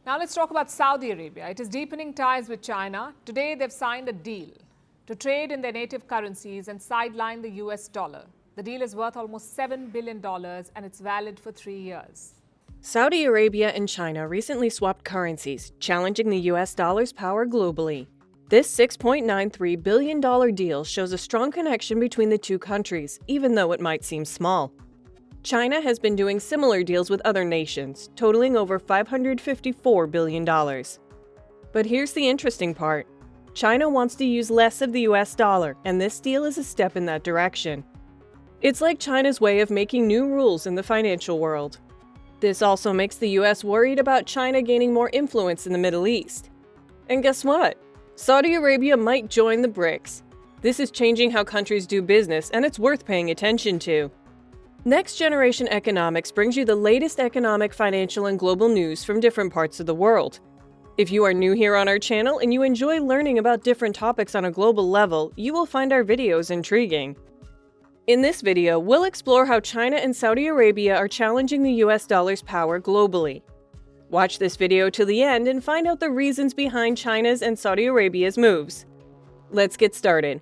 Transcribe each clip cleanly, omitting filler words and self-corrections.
Now let's talk about Saudi Arabia. It is deepening ties with China. Today they've signed a deal to trade in their native currencies and sideline the US dollar. The deal is worth almost $7 billion and it's valid for 3 years. Saudi Arabia and China recently swapped currencies, challenging the US dollar's power globally. This $6.93 billion deal shows a strong connection between the two countries, even though it might seem small. China has been doing similar deals with other nations, totaling over $554 billion. But here's the interesting part. China wants to use less of the US dollar, and this deal is a step in that direction. It's like China's way of making new rules in the financial world. This also makes the US worried about China gaining more influence in the Middle East. And guess what? Saudi Arabia might join the BRICS. This is changing how countries do business, and it's worth paying attention to. Next Generation Economics brings you the latest economic, financial, and global news from different parts of the world. If you are new here on our channel and you enjoy learning about different topics on a global level, you will find our videos intriguing. In this video, we'll explore how China and Saudi Arabia are challenging the US dollar's power globally. Watch this video to the end and find out the reasons behind China's and Saudi Arabia's moves. Let's get started.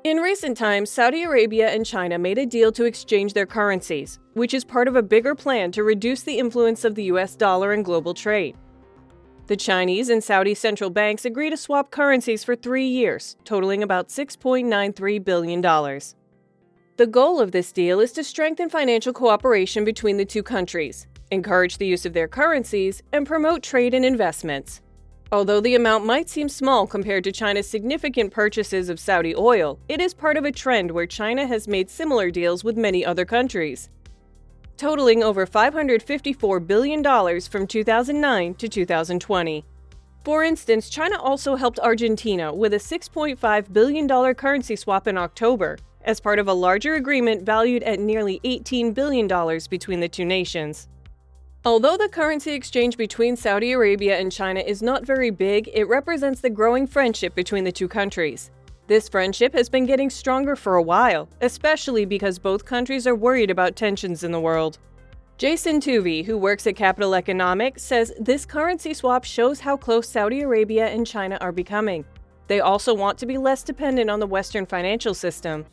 In recent times, Saudi Arabia and China made a deal to exchange their currencies, which is part of a bigger plan to reduce the influence of the US dollar in global trade. The Chinese and Saudi central banks agreed to swap currencies for 3 years, totaling about $6.93 billion. The goal of this deal is to strengthen financial cooperation between the two countries, encourage the use of their currencies, and promote trade and investments. Although the amount might seem small compared to China's significant purchases of Saudi oil, it is part of a trend where China has made similar deals with many other countries, totaling over $554 billion from 2009 to 2020. For instance, China also helped Argentina with a $6.5 billion currency swap in October, as part of a larger agreement valued at nearly $18 billion between the two nations. Although the currency exchange between Saudi Arabia and China is not very big, it represents the growing friendship between the two countries. This friendship has been getting stronger for a while, especially because both countries are worried about tensions in the world. Jason Tuvey, who works at Capital Economics, says this currency swap shows how close Saudi Arabia and China are becoming. They also want to be less dependent on the Western financial system.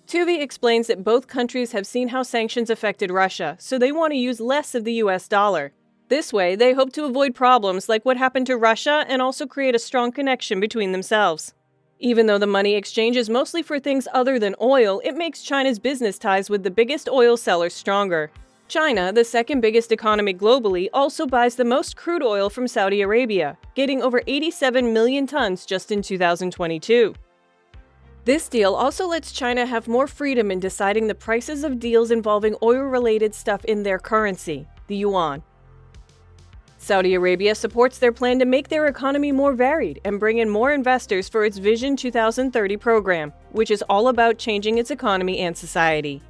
Tuvey explains that both countries have seen how sanctions affected Russia, so they want to use less of the US dollar. This way, they hope to avoid problems like what happened to Russia and also create a strong connection between themselves. Even though the money exchange is mostly for things other than oil, it makes China's business ties with the biggest oil sellers stronger. China, the second biggest economy globally, also buys the most crude oil from Saudi Arabia, getting over 87 million tons just in 2022. This deal also lets China have more freedom in deciding the prices of deals involving oil-related stuff in their currency, the yuan. Saudi Arabia supports their plan to make their economy more varied and bring in more investors for its Vision 2030 program, which is all about changing its economy and society.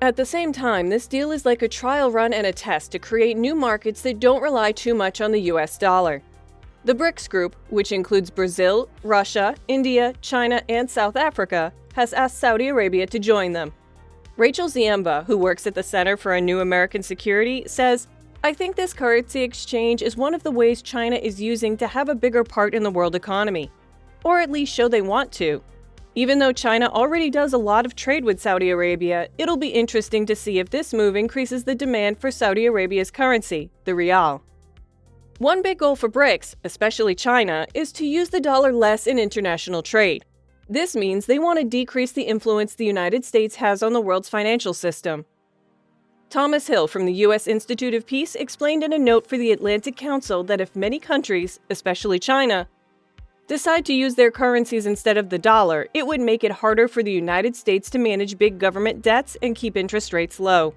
At the same time, this deal is like a trial run and a test to create new markets that don't rely too much on the US dollar. The BRICS group, which includes Brazil, Russia, India, China, and South Africa, has asked Saudi Arabia to join them. Rachel Ziemba, who works at the Center for a New American Security, says, "I think this currency exchange is one of the ways China is using to have a bigger part in the world economy, or at least show they want to. Even though China already does a lot of trade with Saudi Arabia, it'll be interesting to see if this move increases the demand for Saudi Arabia's currency, the rial." One big goal for BRICS, especially China, is to use the dollar less in international trade. This means they want to decrease the influence the United States has on the world's financial system. Thomas Hill from the U.S. Institute of Peace explained in a note for the Atlantic Council that if many countries, especially China, decide to use their currencies instead of the dollar, it would make it harder for the United States to manage big government debts and keep interest rates low.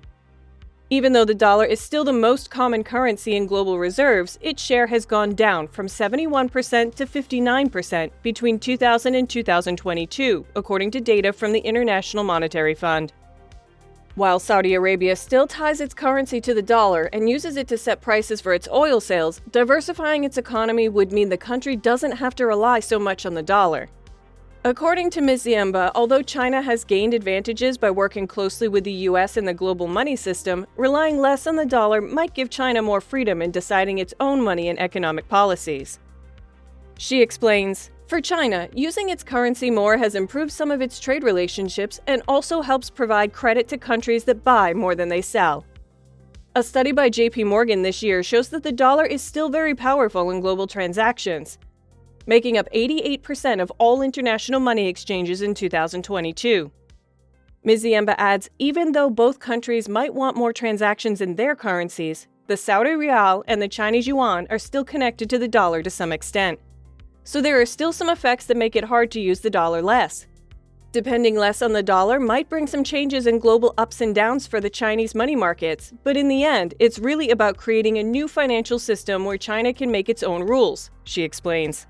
Even though the dollar is still the most common currency in global reserves, its share has gone down from 71% to 59% between 2000 and 2022, according to data from the International Monetary Fund. While Saudi Arabia still ties its currency to the dollar and uses it to set prices for its oil sales, diversifying its economy would mean the country doesn't have to rely so much on the dollar. According to Ms. Ziemba, although China has gained advantages by working closely with the US and the global money system, relying less on the dollar might give China more freedom in deciding its own money and economic policies. She explains, "For China, using its currency more has improved some of its trade relationships and also helps provide credit to countries that buy more than they sell." A study by JP Morgan this year shows that the dollar is still very powerful in global transactions, making up 88% of all international money exchanges in 2022. Ms. Ziemba adds, even though both countries might want more transactions in their currencies, the Saudi Rial and the Chinese Yuan are still connected to the dollar to some extent. So there are still some effects that make it hard to use the dollar less. Depending less on the dollar might bring some changes in global ups and downs for the Chinese money markets, but in the end, it's really about creating a new financial system where China can make its own rules, she explains.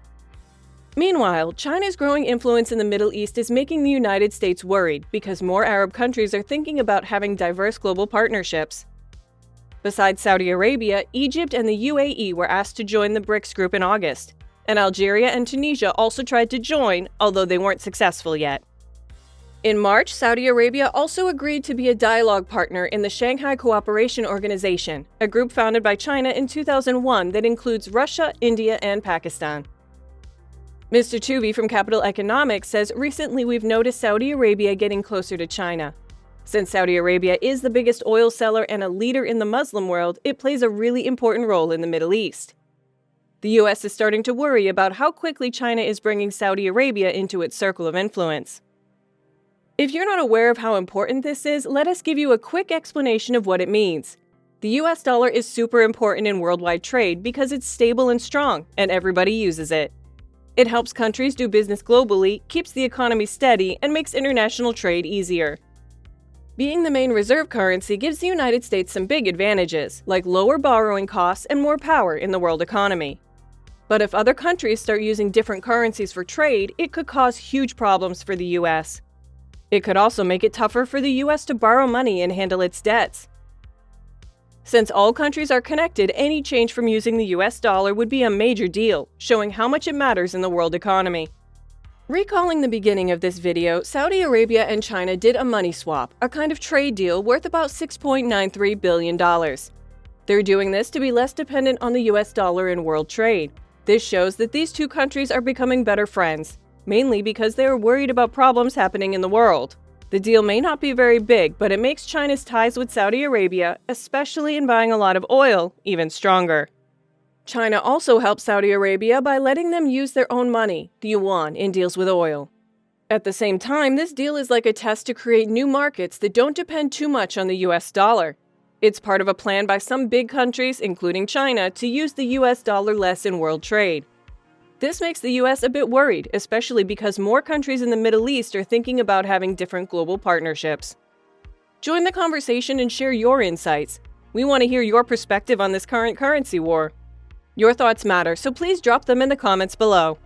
Meanwhile, China's growing influence in the Middle East is making the United States worried because more Arab countries are thinking about having diverse global partnerships. Besides Saudi Arabia, Egypt and the UAE were asked to join the BRICS group in August, and Algeria and Tunisia also tried to join, although they weren't successful yet. In March, Saudi Arabia also agreed to be a dialogue partner in the Shanghai Cooperation Organization, a group founded by China in 2001 that includes Russia, India, and Pakistan. Mr. Tooby from Capital Economics says recently we've noticed Saudi Arabia getting closer to China. Since Saudi Arabia is the biggest oil seller and a leader in the Muslim world, it plays a really important role in the Middle East. The US is starting to worry about how quickly China is bringing Saudi Arabia into its circle of influence. If you're not aware of how important this is, let us give you a quick explanation of what it means. The US dollar is super important in worldwide trade because it's stable and strong, and everybody uses it. It helps countries do business globally, keeps the economy steady, and makes international trade easier. Being the main reserve currency gives the United States some big advantages, like lower borrowing costs and more power in the world economy. But if other countries start using different currencies for trade, it could cause huge problems for the US. It could also make it tougher for the US to borrow money and handle its debts. Since all countries are connected, any change from using the US dollar would be a major deal, showing how much it matters in the world economy. Recalling the beginning of this video, Saudi Arabia and China did a money swap, a kind of trade deal worth about $6.93 billion. They're doing this to be less dependent on the US dollar in world trade. This shows that these two countries are becoming better friends, mainly because they are worried about problems happening in the world. The deal may not be very big, but it makes China's ties with Saudi Arabia, especially in buying a lot of oil, even stronger. China also helps Saudi Arabia by letting them use their own money, the yuan, in deals with oil. At the same time, this deal is like a test to create new markets that don't depend too much on the US dollar. It's part of a plan by some big countries, including China, to use the US dollar less in world trade. This makes the US a bit worried, especially because more countries in the Middle East are thinking about having different global partnerships. Join the conversation and share your insights. We want to hear your perspective on this current currency war. Your thoughts matter, so please drop them in the comments below.